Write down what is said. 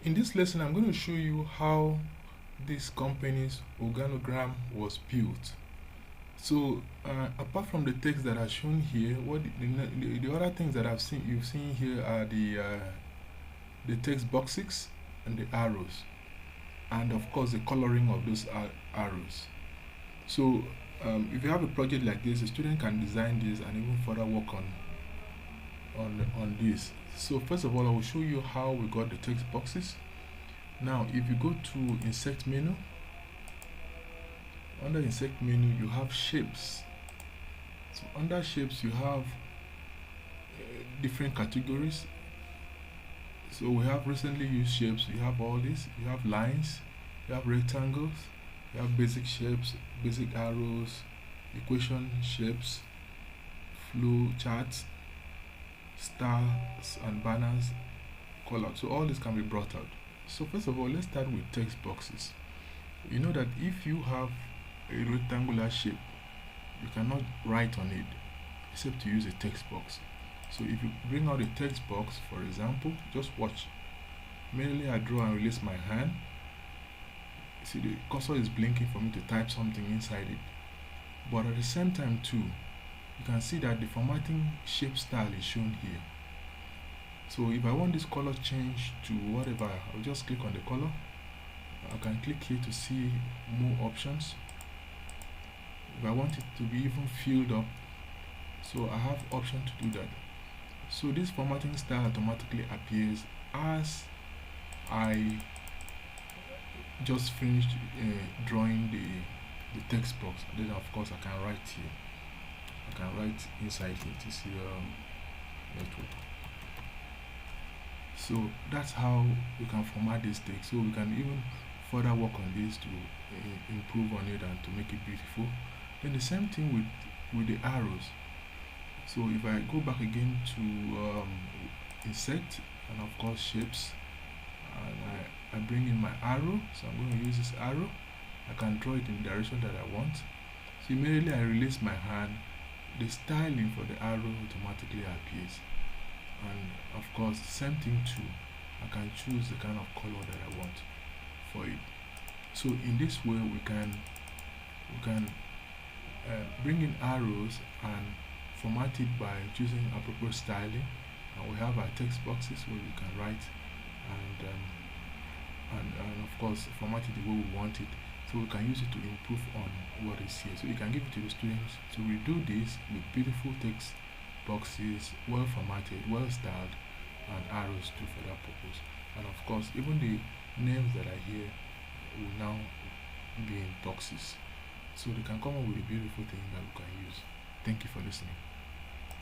In this lesson, I'm going to show you how this company's organogram was built. So, apart from the text that are shown here, the other things that you've seen here are the text boxes and the arrows, and of course the coloring of those arrows. So, if you have a project like this, a student can design this and even further work on this. So, first of all, I will show you how we got the text boxes. Now, if you go to insert menu, under insert menu you have shapes. So under shapes you have different categories. So we have recently used shapes, you have all this, you have lines, you have rectangles, you have basic shapes, basic arrows, equation shapes, flow charts, stars and banners, color. So all this can be brought out. So first of all, let's start with text boxes. You know that if you have a rectangular shape, you cannot write on it except to use a text box. So if you bring out a text box, for example, just watch. Immediately I draw and release my hand. See, the cursor is blinking for me to type something inside it. But at the same time too, you can see that the formatting shape style is shown here. So if I want this color change to whatever, I'll just click on the color. I can click here to see more options. If I want it to be even filled up, so I have option to do that. So this formatting style automatically appears as I just finished drawing the text box. Then of course I can write here. I can write inside here to see network. So that's how we can format this text. So we can even further work on this to improve on it and to make it beautiful. Then the same thing with the arrows. So if I go back again to insert and of course shapes, and I bring in my arrow, so I'm going to use this arrow. I can draw it in the direction that I want. So immediately I release my hand, the styling for the arrow automatically appears. And of course same thing too, I can choose the kind of color that I want for it. So in this way we can bring in arrows and format it by choosing appropriate styling, and we have our text boxes where we can write and of course format it the way we want it, so we can use it to improve on what is here. So you can give it to the students to redo this with beautiful text boxes, well formatted, well styled, and arrows too for that purpose. And of course even the names that are here will now be in boxes, so they can come up with a beautiful thing that we can use. Thank you for listening.